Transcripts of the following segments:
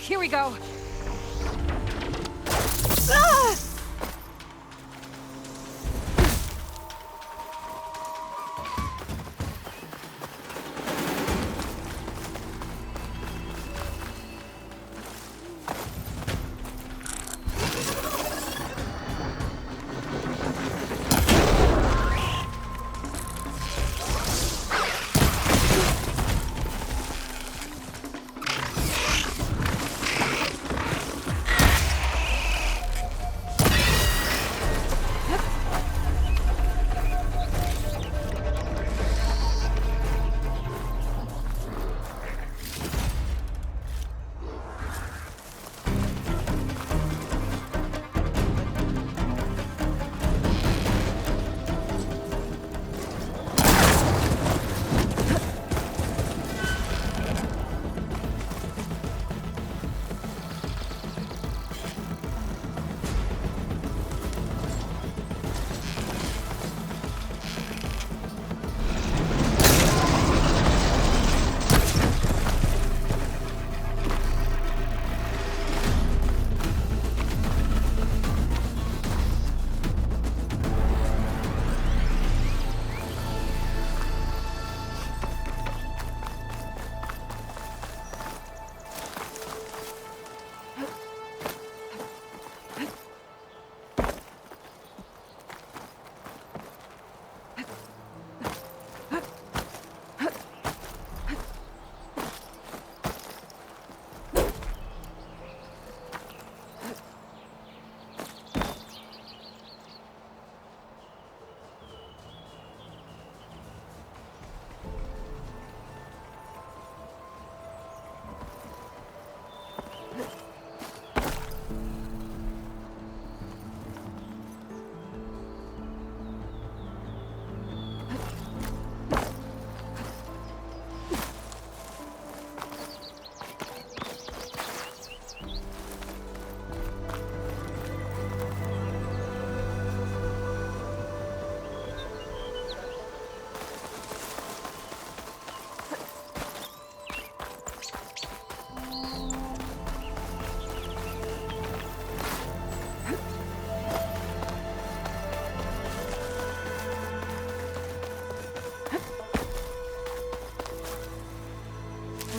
Here we go. Ah!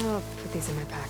I'll put these in my pack.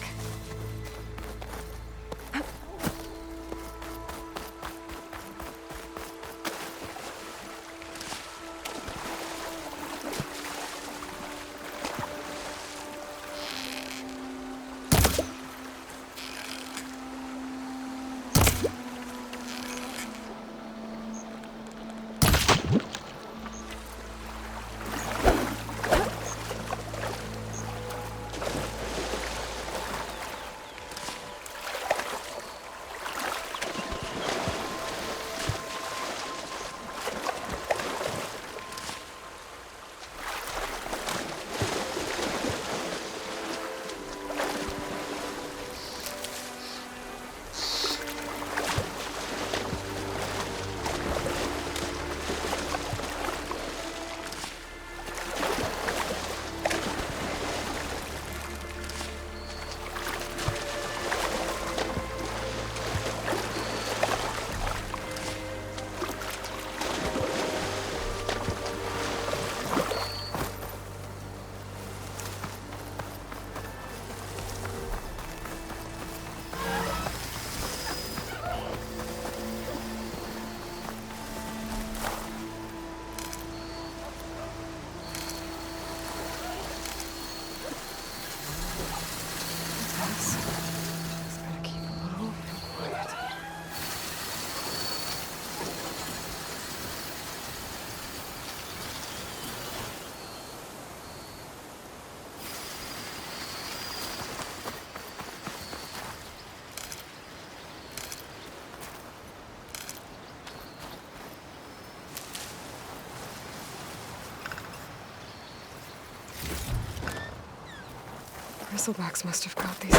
Bristlebacks must have got these.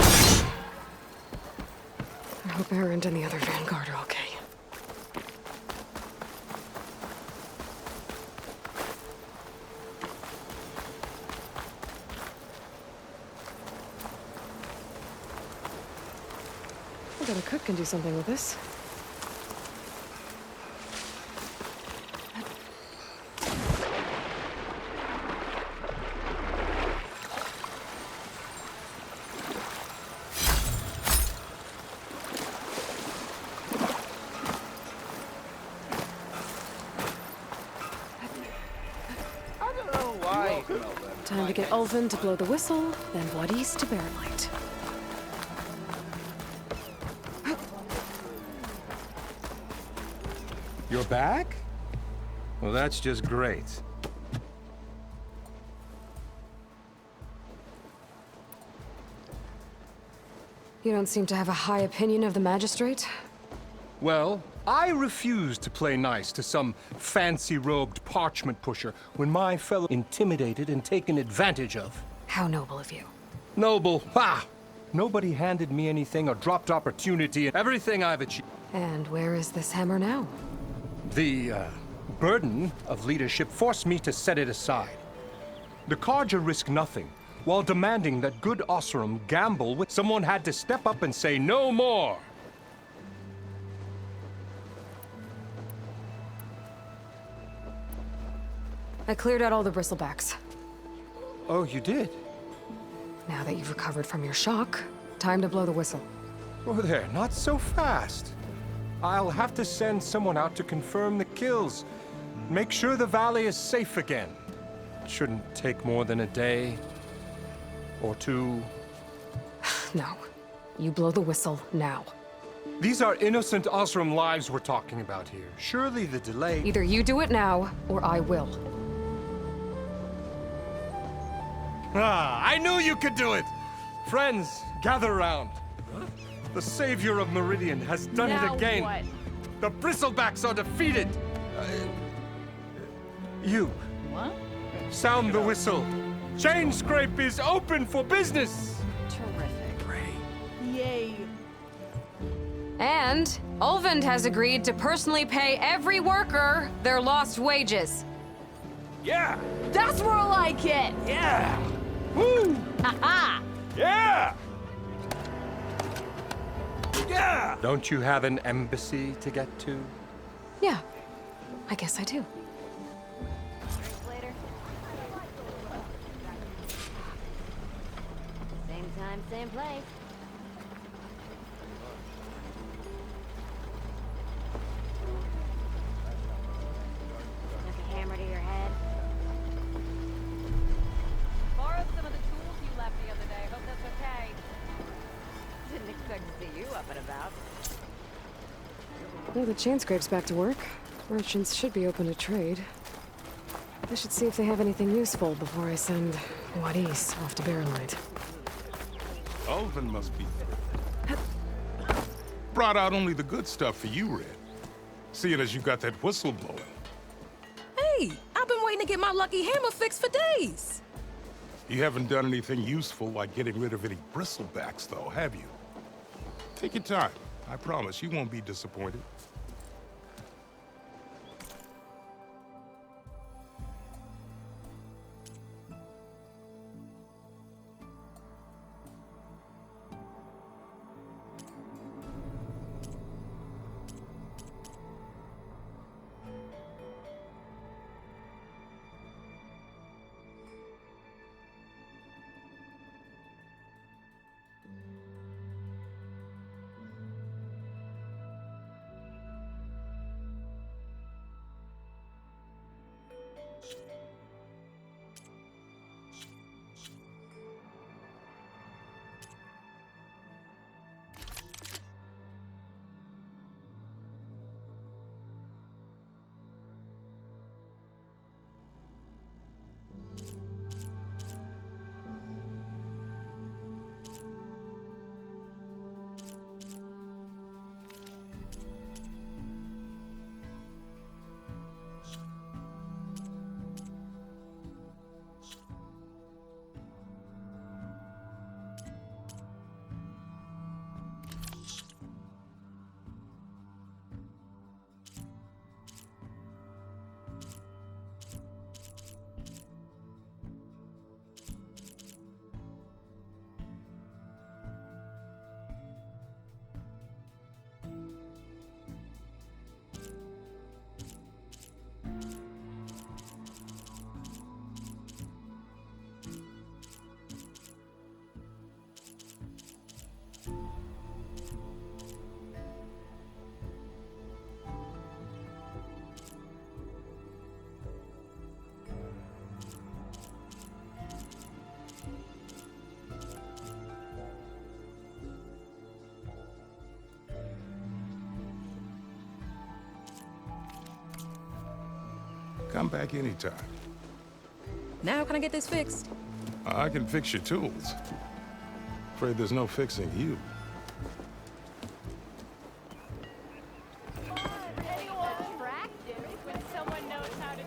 I hope Erend and the other Vanguard are okay. I bet a cook can do something with this. Time to get Ulvin to blow the whistle, then Wadis to bear light. You're back? Well, that's just great. You don't seem to have a high opinion of the magistrate? Well, I refuse to play nice to some fancy-robed parchment pusher when my fellow intimidated and taken advantage of. How noble of you. Noble, ha! Nobody handed me anything or dropped opportunity in everything I've achieved. And where is this hammer now? The, burden of leadership forced me to set it aside. The Carja risked nothing, while demanding that good Osram gamble with someone had to step up and say no more. I cleared out all the bristlebacks. Oh, you did? Now that you've recovered from your shock, time to blow the whistle. Oh there, not so fast. I'll have to send someone out to confirm the kills. Make sure the valley is safe again. It shouldn't take more than a day. Or two. No. You blow the whistle now. These are innocent Osram lives we're talking about here. Surely the delay... Either you do it now, or I will. Ah, I knew you could do it! Friends, gather around. The savior of Meridian has done it again. What? The bristlebacks are defeated. You. What? Sound the whistle. Chain Scrape is open for business. Terrific. Yay. And Ulvin has agreed to personally pay every worker their lost wages. Yeah. That's more like it. Yeah. Woo. Ha Yeah. Yeah. Don't you have an embassy to get to? Yeah, I guess I do. Later. Same time, same place. Took a hammer to your head. Borrowed some of the tools you left the other day. Hope that's okay. Didn't expect to see you up and about. Well, the chain scrape's back to work. Merchants should be open to trade. I should see if they have anything useful before I send Wadis off to Barrenlight. Ulvin must be brought out only the good stuff for you, Red. Seeing as you got that whistle blowing. Hey, I've been waiting to get my lucky hammer fixed for days. You haven't done anything useful like getting rid of any bristlebacks, though, have you? Take your time. I promise you won't be disappointed. Come back anytime. Now how can I get this fixed? I can fix your tools. Afraid there's no fixing you. Attractive when someone knows how to.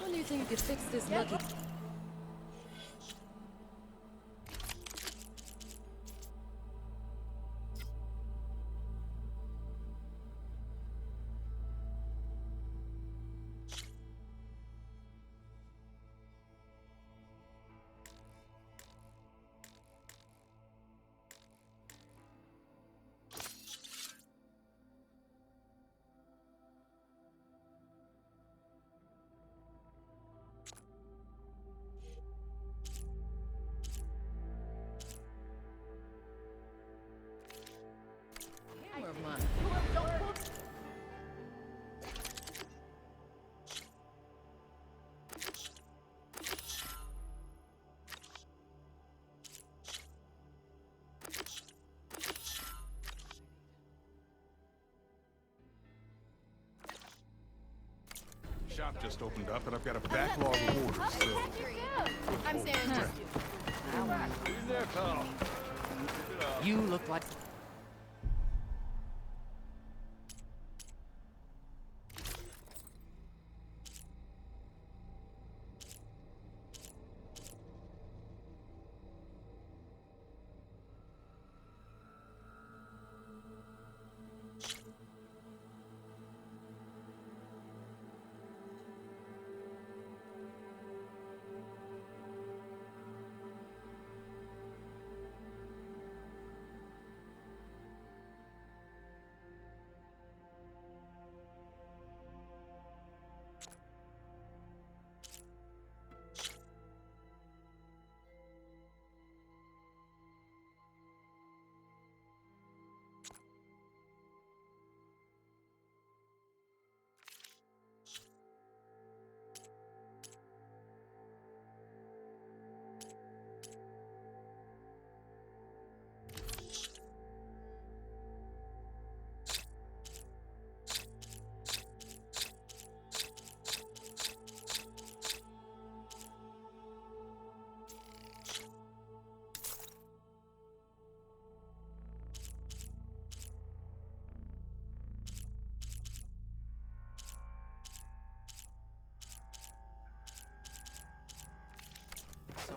When do you think you could fix this lucky? Hammer of mine. Shop just opened up, and I've got a backlog of orders, so... I'm Sarah. You look like...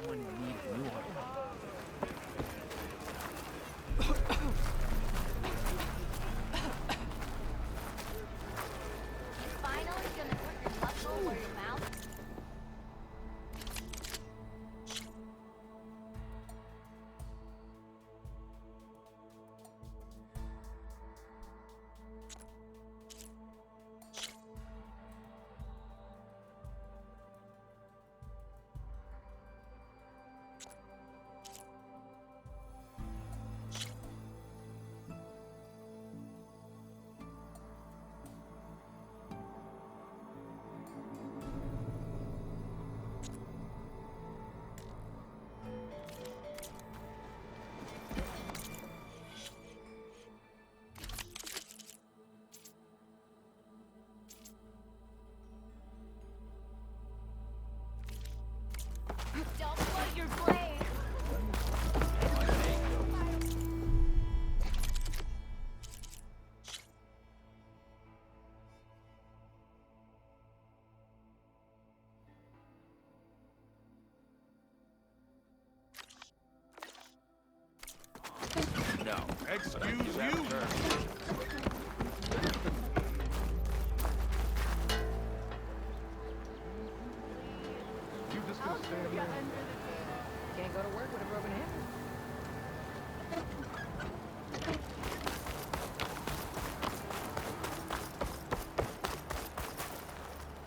someone in need of new armor. Finally gonna put your muscle where your mouth. Don't blow your blade. No. Excuse you. You just gonna stand there? Can't go to work with a broken hammer.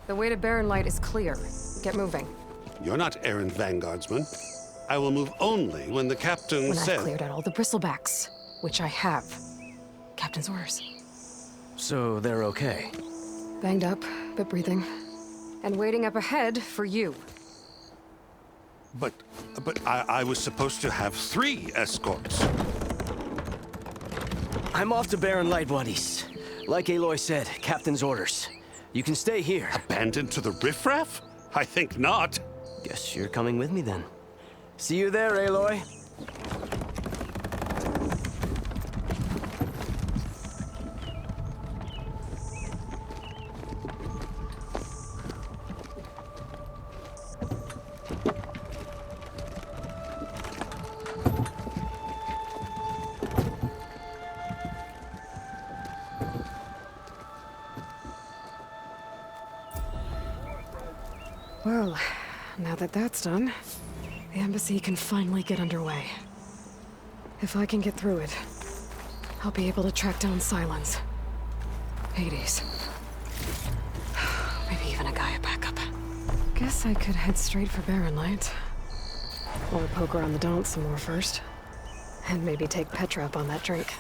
The way to Barren Light is clear. Get moving. You're not errand vanguardsman. I will move only when the captain When says... I've cleared out all the bristlebacks, which I have. Captain's orders. So they're okay. Banged up, but breathing. And waiting up ahead for you. But I was supposed to have 3 escorts. I'm off to Barren Light, buddies. Like Aloy said, Captain's orders. You can stay here. Abandoned to the riffraff? I think not. Guess you're coming with me then. See you there, Aloy. Well, now that that's done, the embassy can finally get underway. If I can get through it, I'll be able to track down Silence. Hades. Maybe even a Gaia backup. Guess I could head straight for Barren Light. Or poke around the Daunt some more first. And maybe take Petra up on that drink.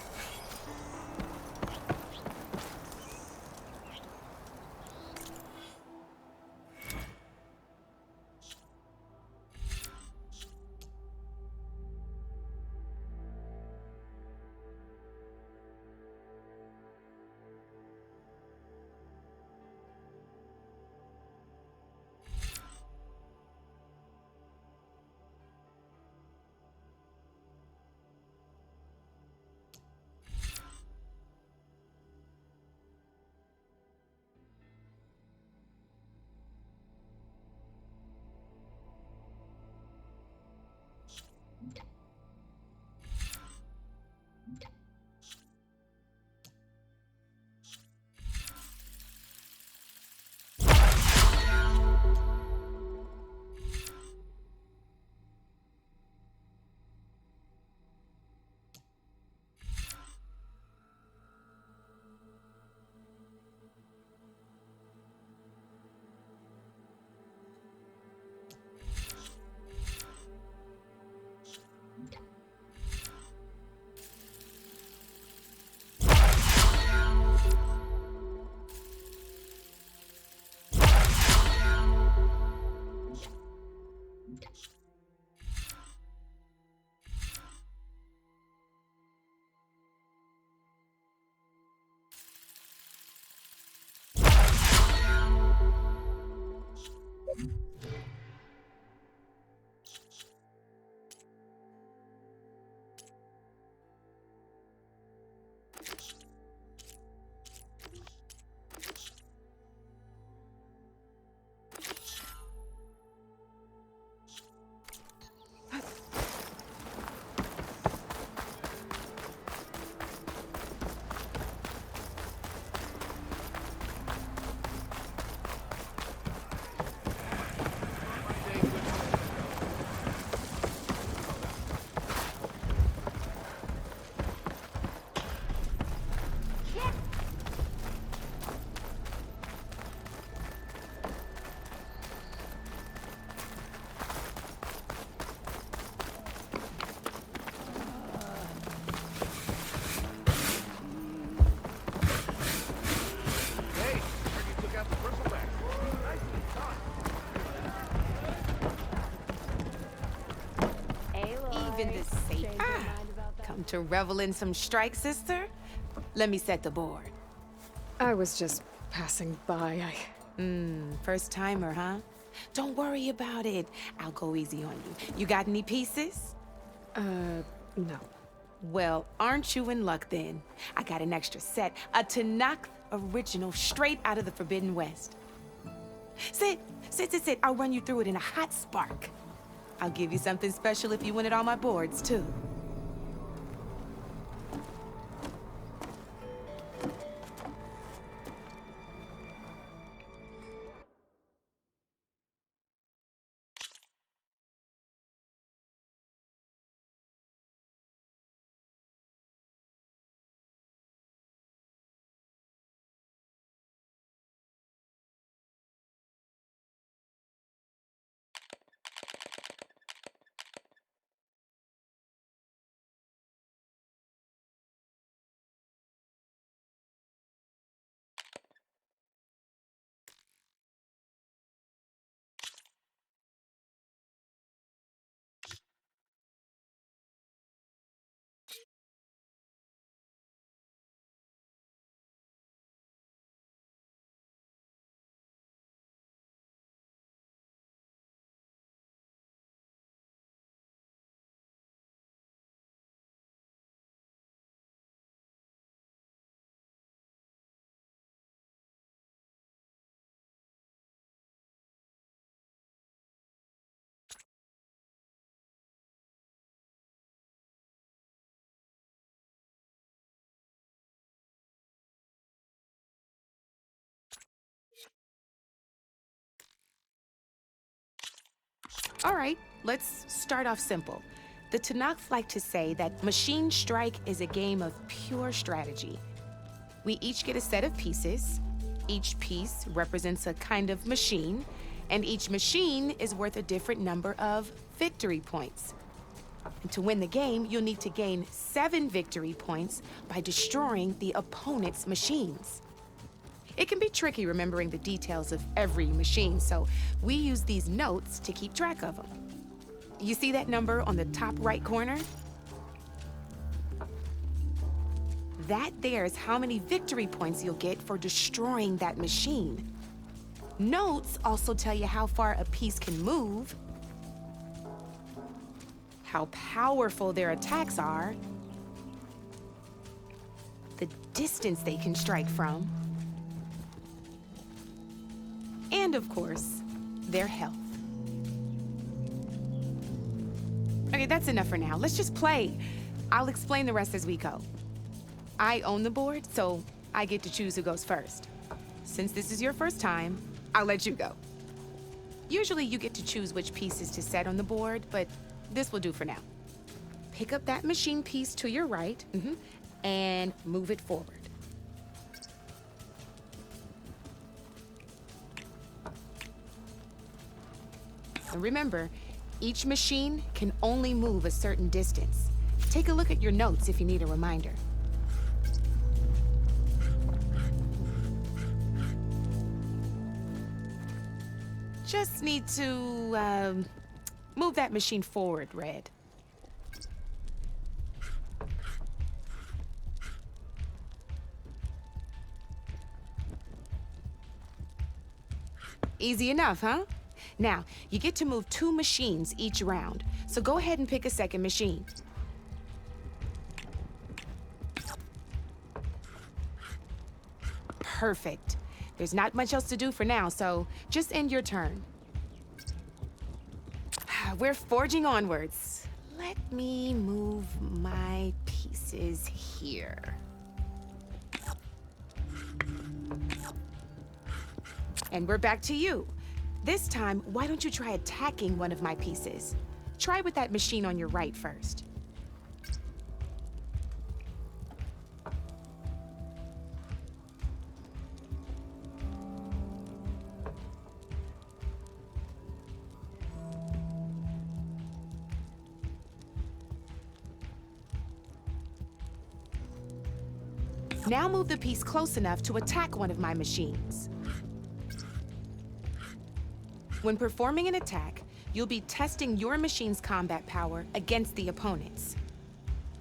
leaving this safe. Come to revel in some strike, sister? Let me set the board. I was just passing by. First timer, huh? Don't worry about it. I'll go easy on you. You got any pieces? No. Well, aren't you in luck then? I got an extra set, a Tanakh original straight out of the Forbidden West. Sit. I'll run you through it in a hot spark. I'll give you something special if you win it on my boards, too. All right, let's start off simple. The Tanakh like to say that Machine Strike is a game of pure strategy. We each get a set of pieces. Each piece represents a kind of machine, and each machine is worth a different number of victory points. And to win the game, you'll need to gain 7 victory points by destroying the opponent's machines. It can be tricky remembering the details of every machine, so we use these notes to keep track of them. You see that number on the top right corner? That there is how many victory points you'll get for destroying that machine. Notes also tell you how far a piece can move, how powerful their attacks are, the distance they can strike from, and of course, their health. Okay, that's enough for now. Let's just play. I'll explain the rest as we go. I own the board, so I get to choose who goes first. Since this is your first time, I'll let you go. Usually you get to choose which pieces to set on the board, but this will do for now. Pick up that machine piece to your right, and move it forward. And remember, each machine can only move a certain distance. Take a look at your notes if you need a reminder. Just need to, move that machine forward, Red. Easy enough, huh? Now, you get to move 2 machines each round, so go ahead and pick a second machine. Perfect. There's not much else to do for now, so just end your turn. We're forging onwards. Let me move my pieces here. And we're back to you. This time, why don't you try attacking one of my pieces? Try with that machine on your right first. Now move the piece close enough to attack one of my machines. When performing an attack, you'll be testing your machine's combat power against the opponent's.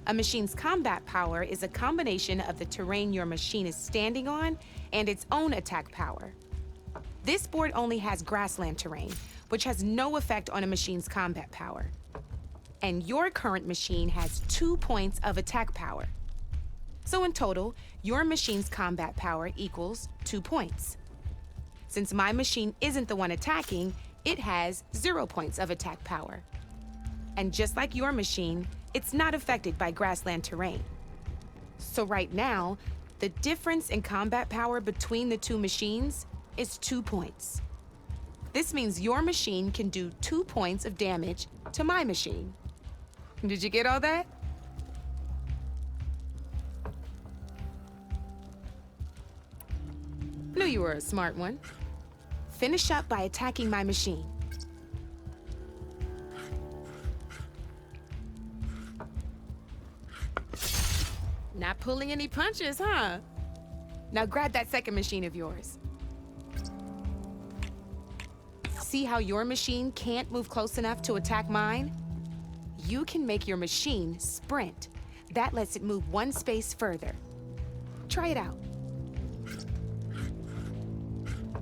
A machine's combat power is a combination of the terrain your machine is standing on and its own attack power. This board only has grassland terrain, which has no effect on a machine's combat power. And your current machine has 2 points of attack power. So in total, your machine's combat power equals 2 points. Since my machine isn't the one attacking, it has 0 points of attack power. And just like your machine, it's not affected by grassland terrain. So right now, the difference in combat power between the two machines is 2 points. This means your machine can do 2 points of damage to my machine. Did you get all that? Knew you were a smart one. Finish up by attacking my machine. Not pulling any punches, huh? Now grab that second machine of yours. See how your machine can't move close enough to attack mine? You can make your machine sprint. That lets it move 1 space further. Try it out.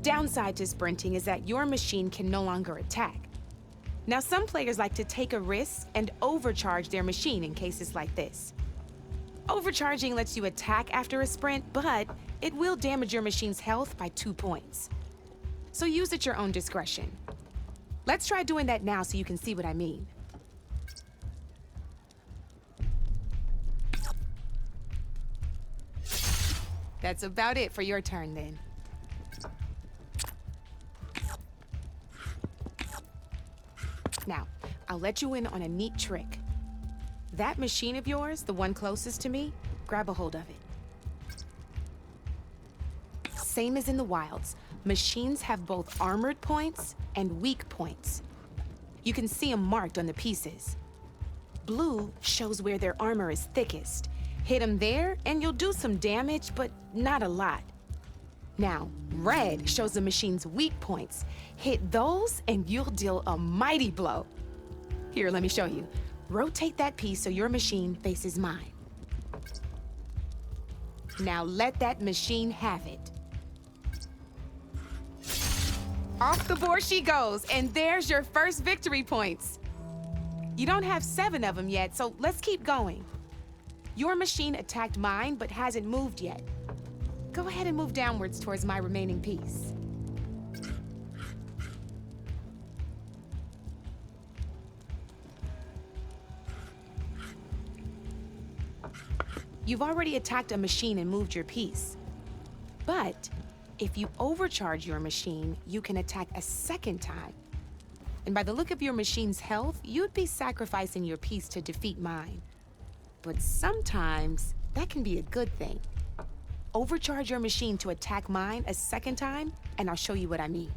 Downside to sprinting is that your machine can no longer attack. Now, some players like to take a risk and overcharge their machine in cases like this. Overcharging lets you attack after a sprint, but it will damage your machine's health by 2 points. So use at your own discretion. Let's try doing that now so you can see what I mean. That's about it for your turn then. Now, I'll let you in on a neat trick. That machine of yours, the one closest to me, grab a hold of it. Same as in the wilds, machines have both armored points and weak points. You can see them marked on the pieces. Blue shows where their armor is thickest. Hit them there and you'll do some damage, but not a lot. Now, red shows the machine's weak points. Hit those and you'll deal a mighty blow. Here, let me show you. Rotate that piece so your machine faces mine. Now let that machine have it. Off the board she goes, and there's your first victory points. You don't have 7 of them yet, so let's keep going. Your machine attacked mine, but hasn't moved yet. Go ahead and move downwards towards my remaining piece. You've already attacked a machine and moved your piece. But if you overcharge your machine, you can attack a second time. And by the look of your machine's health, you'd be sacrificing your piece to defeat mine. But sometimes that can be a good thing. Overcharge your machine to attack mine a second time, and I'll show you what I mean.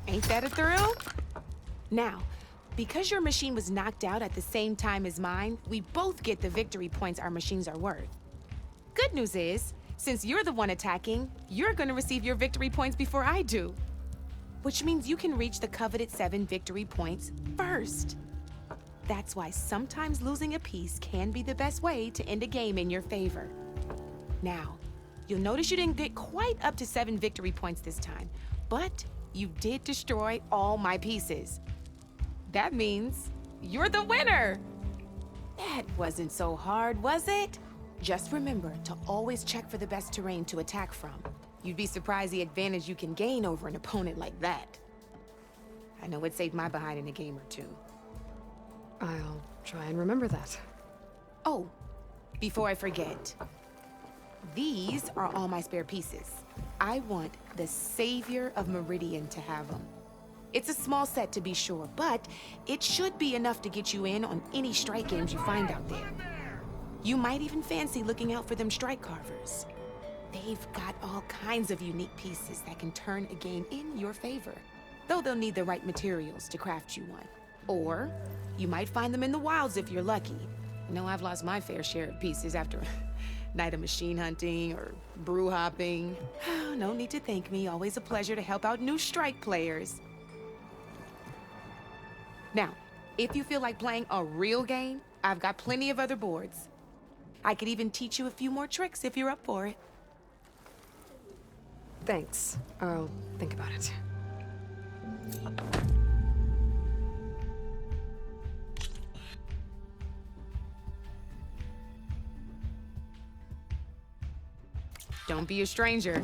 Ain't that a thrill? Now, because your machine was knocked out at the same time as mine, we both get the victory points our machines are worth. Good news is, since you're the one attacking, you're gonna receive your victory points before I do. Which means you can reach the coveted 7 victory points first. That's why sometimes losing a piece can be the best way to end a game in your favor. Now, you'll notice you didn't get quite up to 7 victory points this time, but you did destroy all my pieces. That means you're the winner! That wasn't so hard, was it? Just remember to always check for the best terrain to attack from. You'd be surprised the advantage you can gain over an opponent like that. I know it saved my behind in a game or two. I'll try and remember that. Oh, before I forget, these are all my spare pieces. I want the Savior of Meridian to have them. It's a small set to be sure, but it should be enough to get you in on any strike games you find out there. You might even fancy looking out for them strike carvers. They've got all kinds of unique pieces that can turn a game in your favor, though they'll need the right materials to craft you one. Or you might find them in the wilds if you're lucky. I know I've lost my fair share of pieces after a night of machine hunting or brew hopping. No need to thank me. Always a pleasure to help out new strike players. Now, if you feel like playing a real game, I've got plenty of other boards. I could even teach you a few more tricks if you're up for it. Thanks. I'll think about it. Don't be a stranger.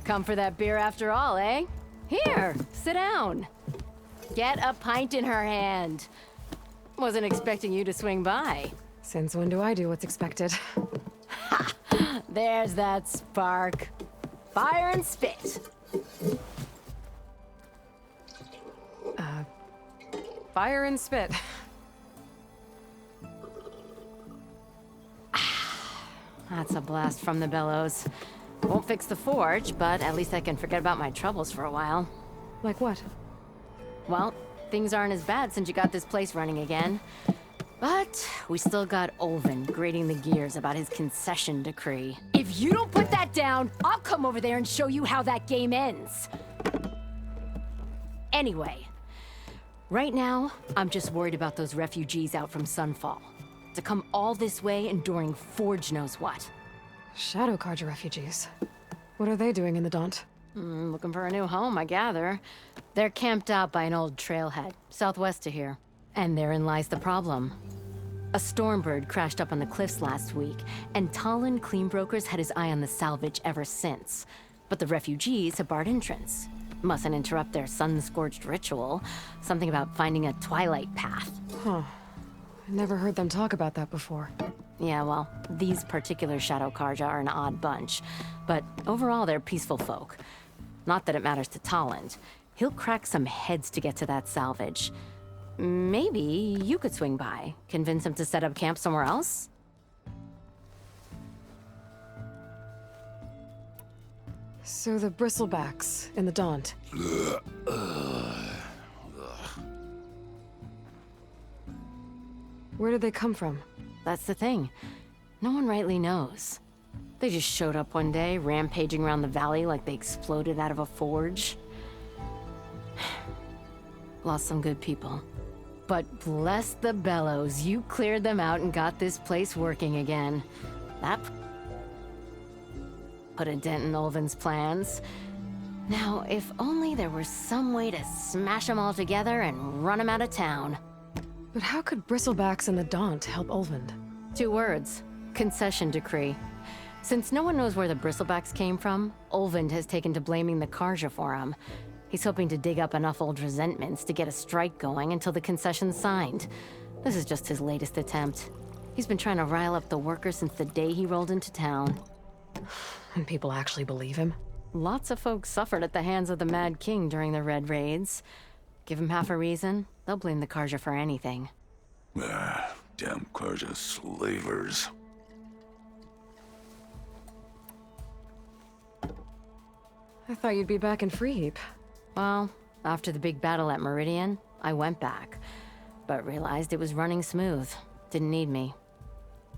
Come for that beer after all, eh? Here, sit down. Get a pint in her hand. Wasn't expecting you to swing by. Since when do I do what's expected? There's that spark. Fire and spit. Fire and spit. That's a blast from the bellows. Won't fix the forge, but at least I can forget about my troubles for a while. Like what? Well, things aren't as bad since you got this place running again. But we still got Olvin grating the gears about his concession decree. If you don't put that down, I'll come over there and show you how that game ends. Anyway, right now, I'm just worried about those refugees out from Sunfall. To come all this way enduring Forge knows what. Shadow Carja refugees. What are they doing in the Daunt? Looking for a new home, I gather. They're camped out by an old trailhead, southwest of here. And therein lies the problem. A Stormbird crashed up on the cliffs last week, and Talon Cleanbrokers had his eye on the salvage ever since. But the refugees have barred entrance. Mustn't interrupt their sun-scorched ritual. Something about finding a twilight path. Huh. I never heard them talk about that before. Yeah, well, these particular Shadow Carja are an odd bunch. But overall, they're peaceful folk. Not that it matters to Talland. He'll crack some heads to get to that salvage. Maybe you could swing by, convince him to set up camp somewhere else? So the bristlebacks in the Daunt. Where did they come from? That's the thing. No one rightly knows. They just showed up one day, rampaging around the valley like they exploded out of a forge. Lost some good people. But bless the bellows, you cleared them out and got this place working again. That put a dent in Olvin's plans. Now, if only there were some way to smash them all together and run them out of town. But how could bristlebacks in the Daunt help Olvind? 2 words. Concession decree. Since no one knows where the bristlebacks came from, Olvind has taken to blaming the Carja for them. He's hoping to dig up enough old resentments to get a strike going until the concession's signed. This is just his latest attempt. He's been trying to rile up the workers since the day he rolled into town. And people actually believe him? Lots of folks suffered at the hands of the Mad King during the Red Raids. Give him half a reason, they'll blame the Carja for anything. Damn Carja slavers. I thought you'd be back in Freeheap. Well, after the big battle at Meridian, I went back. But realized it was running smooth. Didn't need me.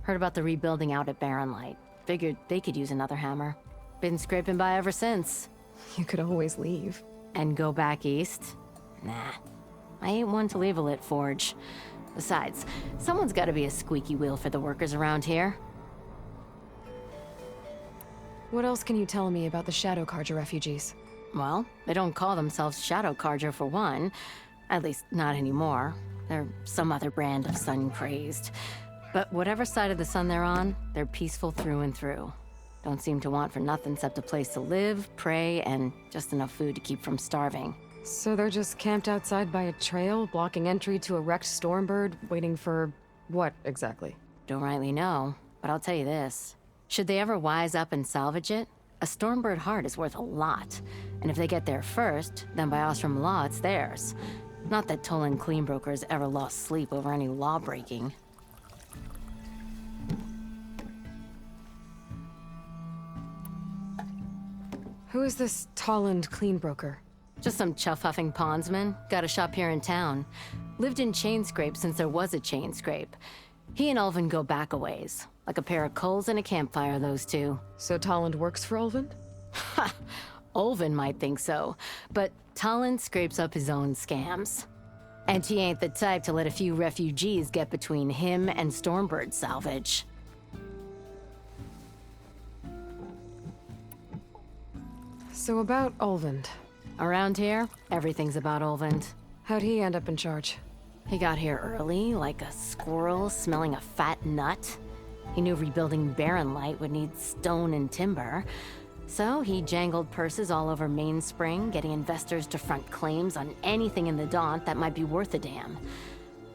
Heard about the rebuilding out at Barren Light. Figured they could use another hammer. Been scraping by ever since. You could always leave. And go back east? Nah. I ain't one to leave a lit forge. Besides, someone's gotta be a squeaky wheel for the workers around here. What else can you tell me about the Shadow Carja refugees? Well, they don't call themselves Shadow Carja for one. At least, not anymore. They're some other brand of sun-crazed. But whatever side of the sun they're on, they're peaceful through and through. Don't seem to want for nothing except a place to live, pray, and just enough food to keep from starving. So they're just camped outside by a trail, blocking entry to a wrecked Stormbird, waiting for what, exactly? Don't rightly know, but I'll tell you this. Should they ever wise up and salvage it, a Stormbird heart is worth a lot. And if they get there first, then by Ostrom law, it's theirs. Not that Tolan Cleanbrokers ever lost sleep over any law-breaking. Who is this Talland Cleanbroker? Just some chuff-huffing pondsman. Got a shop here in town. Lived in Chain Scrape since there was a Chain Scrape. He and Ulvin go back a ways. Like a pair of coals and a campfire, those two. So Tolland works for Ulvin? Ha! Ulvin might think so, but Tolland scrapes up his own scams. And he ain't the type to let a few refugees get between him and Stormbird salvage. So about Ulvin. Around here, everything's about Ulvin. How'd he end up in charge? He got here early, like a squirrel smelling a fat nut. He knew rebuilding Barren Light would need stone and timber. So he jangled purses all over Mainspring, getting investors to front claims on anything in the Daunt that might be worth a damn.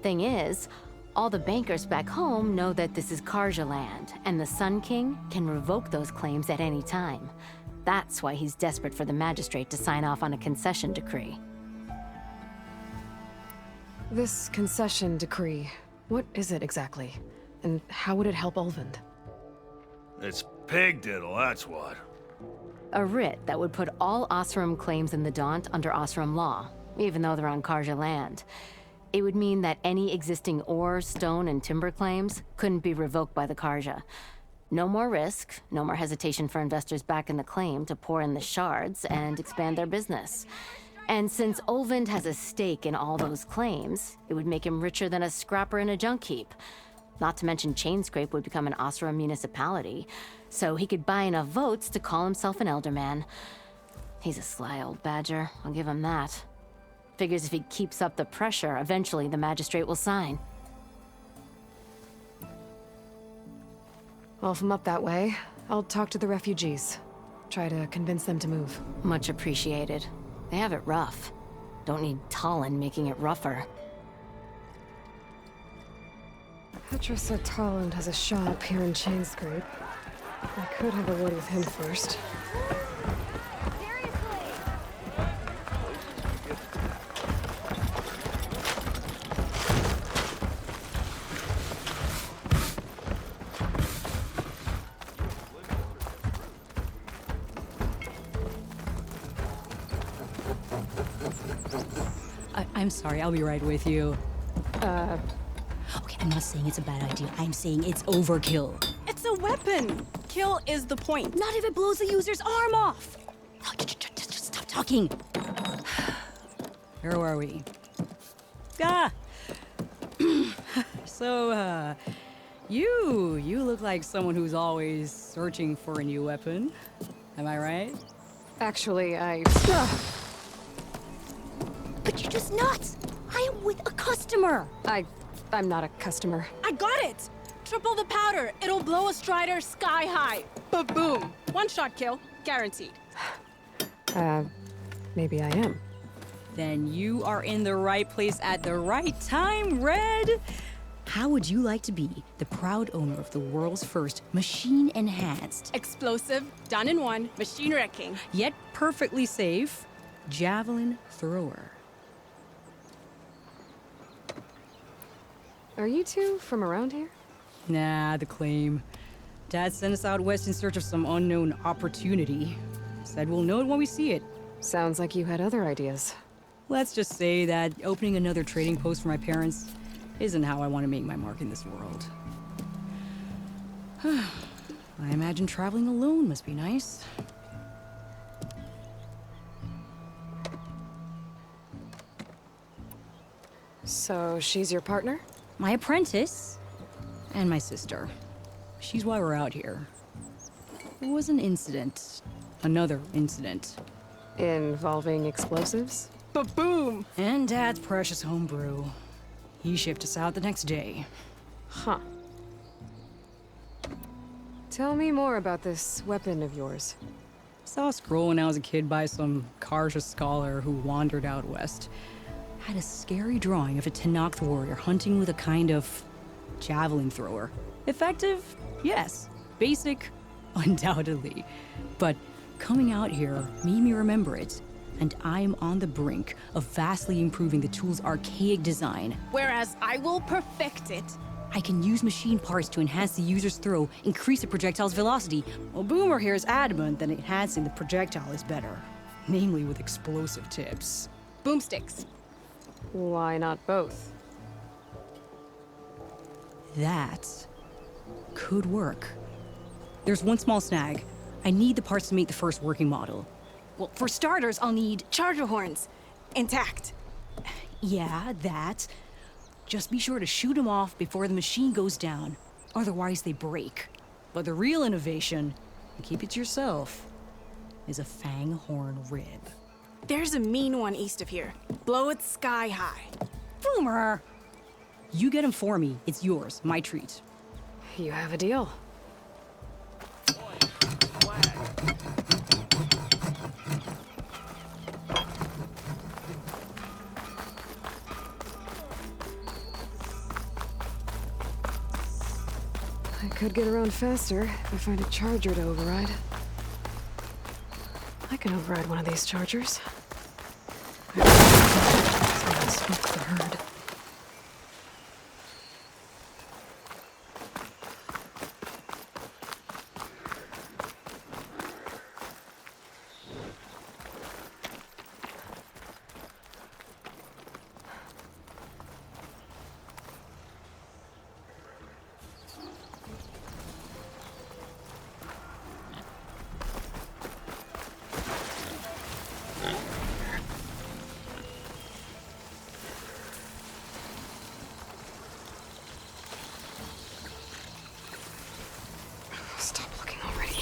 Thing is, all the bankers back home know that this is Karja land, and the Sun King can revoke those claims at any time. That's why he's desperate for the magistrate to sign off on a concession decree. This concession decree, what is it exactly? And how would it help Ulvin? It's pig diddle, that's what. A writ that would put all Osram claims in the Daunt under Osram law, even though they're on Karja land. It would mean that any existing ore, stone, and timber claims couldn't be revoked by the Karja. No more risk, no more hesitation for investors back in the claim to pour in the shards and expand their business. And since Ulvin has a stake in all those claims, it would make him richer than a scrapper in a junk heap. Not to mention Chainscrape would become an Osram municipality, so he could buy enough votes to call himself an elderman. He's a sly old badger, I'll give him that. Figures if he keeps up the pressure, eventually the magistrate will sign. Well, if I'm up that way, I'll talk to the refugees. Try to convince them to move. Much appreciated. They have it rough. Don't need Tolland making it rougher. Petra said Tolland has a shop here in Chainscrape. I could have a word with him first. I'm sorry, I'll be right with you. Okay, I'm not saying it's a bad idea. I'm saying it's overkill. It's a weapon. Kill is the point. Not if it blows the user's arm off. Oh, just stop talking. Where are we? Ah! So, you look like someone who's always searching for a new weapon. Am I right? Actually, But you're just nuts! I am with a customer! I'm not a customer. I got it. Triple the powder. It'll blow a Strider sky high. Ba-boom. One shot kill. Guaranteed. Maybe I am. Then you are in the right place at the right time, Red! How would you like to be the proud owner of the world's first machine-enhanced, Explosive, done in one, machine wrecking. yet perfectly safe, javelin thrower? Are you two from around here? Nah, the claim. Dad sent us out west in search of some unknown opportunity. Said we'll know it when we see it. Sounds like you had other ideas. Let's just say that opening another trading post for my parents isn't how I want to make my mark in this world. I imagine traveling alone must be nice. So she's your partner? My apprentice and my sister. She's why we're out here. There was an incident. Another incident. Involving explosives? Ba-boom. And Dad's precious homebrew. He shipped us out the next day. Huh. Tell me more about this weapon of yours. Saw a scroll when I was a kid by some Karja scholar who wandered out west. Had a scary drawing of a Tenakth warrior hunting with a kind of javelin thrower. Effective? Yes. Basic? Undoubtedly. But coming out here made me remember it, and I'm on the brink of vastly improving the tool's archaic design. Whereas I will perfect it. I can use machine parts to enhance the user's throw, increase the projectile's velocity. Well, Boomer here is adamant that enhancing the projectile is better. namely with explosive tips. Boomsticks. Why not both? That could work. There's one small snag. I need the parts to make the first working model. Well, for starters, I'll need charger horns. Intact. Yeah, that. Just be sure to shoot them off before the machine goes down. Otherwise, they break. But the real innovation, and keep it to yourself, is a fang horn rib. There's a mean one east of here. Blow it sky high. Boomer! You get him for me. It's yours. My treat. You have a deal. I could get around faster if I find a charger to override. I can override one of these chargers. Someone spooked the herd. Stop looking already.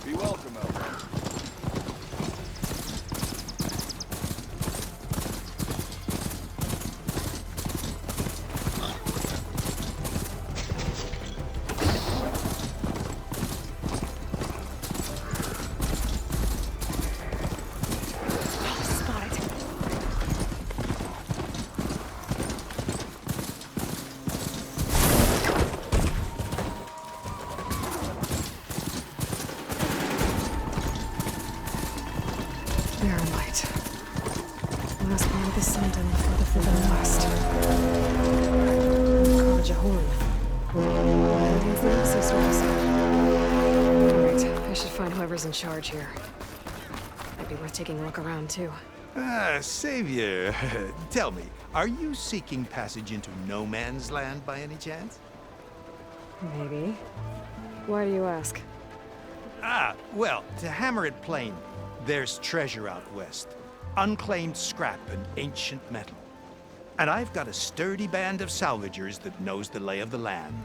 Be welcome, Elder. Spot it. Barren light. Last part of the sun tunnel further from the west. Carja horn. Against the access doors. Alright, I should find whoever's in charge here. Might be worth taking a look around, too. Ah, Savior, tell me, are you seeking passage into no man's land by any chance? Maybe. Why do you ask? Ah, well, to hammer it plain, there's treasure out west. Unclaimed scrap and ancient metal. And I've got a sturdy band of salvagers that knows the lay of the land.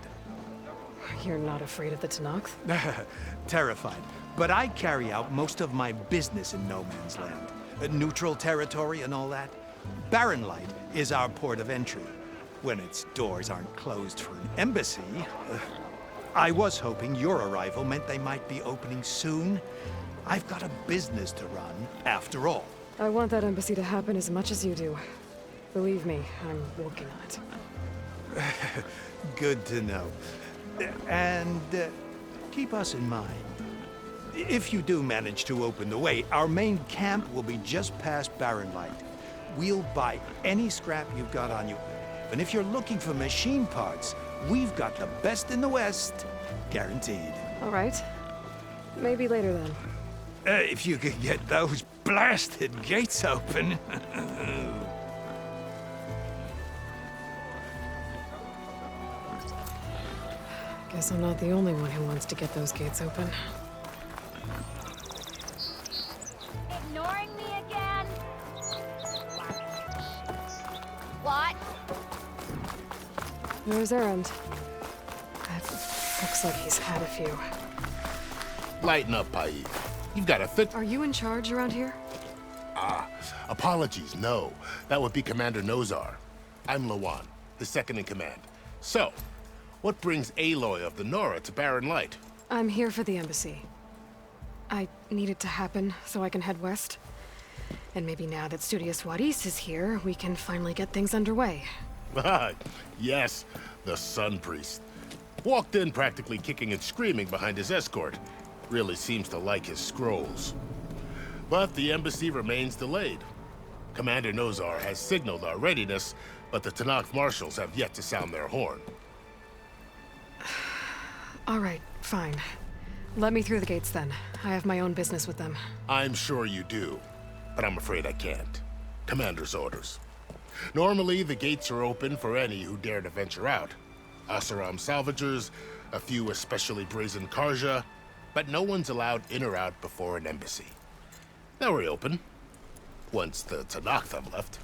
You're not afraid of the Tenakth? Terrified. But I carry out most of my business in no man's land. Neutral territory and all that. Barren Light is our port of entry. When its doors aren't closed for an embassy. I was hoping your arrival meant they might be opening soon. I've got a business to run, after all. I want that embassy to happen as much as you do. Believe me, I'm working on it. Good to know. And keep us in mind. If you do manage to open the way, our main camp will be just past Barren Light. We'll buy any scrap you've got on you. And if you're looking for machine parts, we've got the best in the West, guaranteed. All right. Maybe later then. If you could get those blasted gates open. Guess I'm not the only one who wants to get those gates open. Ignoring me again? What? Where's Erend? That looks like he's had a few. Lighten up, Paid. You've got a fit. Are you in charge around here? Apologies, no. That would be Commander Nozar. I'm Lawan, the second in command. So, What brings Aloy of the Nora to Barren Light? I'm here for the embassy. I need it to happen so I can head west. And maybe now that Studious Wadis is here, we can finally get things underway. Yes, the Sun Priest. Walked in practically kicking and screaming behind his escort. Really seems to like his scrolls. But the embassy remains delayed. Commander Nozar has signaled our readiness, but the Tenakth marshals have yet to sound their horn. All right, fine. Let me through the gates then. I have my own business with them. I'm sure you do, but I'm afraid I can't. Commander's orders. Normally, the gates are open for any who dare to venture out. Asaram salvagers, a few especially brazen Karja, but no one's allowed in or out before an embassy. They'll reopen, once the Tenakth have left.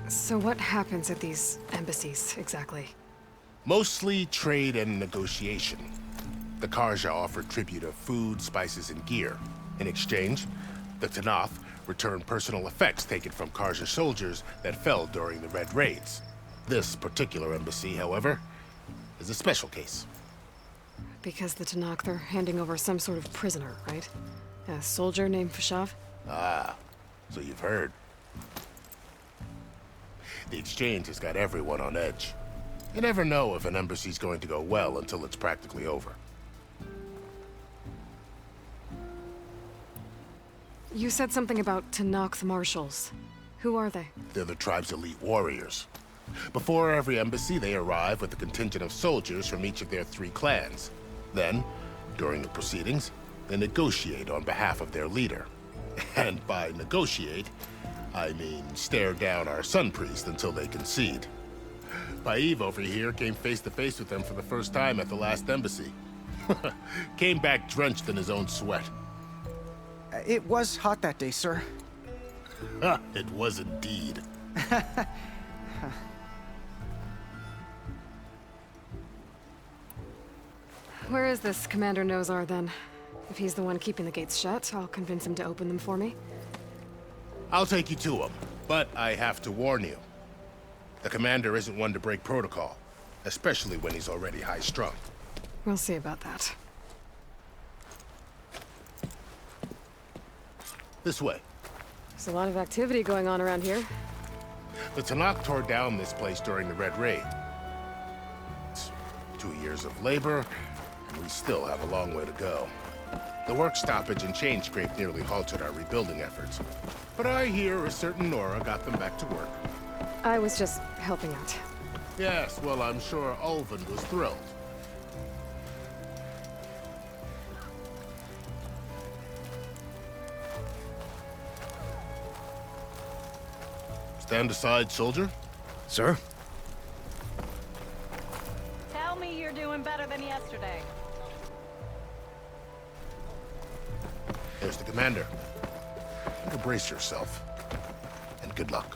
So what happens at these embassies, exactly? Mostly trade and negotiation. The Karja offer tribute of food, spices, and gear. In exchange, the Tenakth return personal effects taken from Karja soldiers that fell during the Red Raids. This particular embassy, however, is a special case. Because the Tenakth are handing over some sort of prisoner, right? A soldier named Fashav? Ah, so you've heard. The exchange has got everyone on edge. You never know if an embassy's going to go well until it's practically over. You said something about Tenakth marshals. Who are they? They're the tribe's elite warriors. Before every embassy, they arrive with a contingent of soldiers from each of their 3 clans. Then, during the proceedings, they negotiate on behalf of their leader. And by negotiate, I mean stare down our Sun Priest until they concede. Paiv over here came face to face with them for the first time at the last embassy. Came back drenched in his own sweat. It was hot that day, sir. It was indeed. Where is this Commander Nozar, then? If he's the one keeping the gates shut, I'll convince him to open them for me. I'll take you to him, but I have to warn you. The commander isn't one to break protocol, especially when he's already high-strung. We'll see about that. This way. There's a lot of activity going on around here. The Tenakth tore down this place during the Red Raid. It's 2 years of labor, and we still have a long way to go. The work stoppage and chain scrape nearly halted our rebuilding efforts. But I hear a certain Nora got them back to work. I was just helping out. Yes, well, I'm sure Ulvin was thrilled. Stand aside, soldier. Sir? Tell me you're doing better than yesterday. There's the commander. Better brace yourself. And good luck.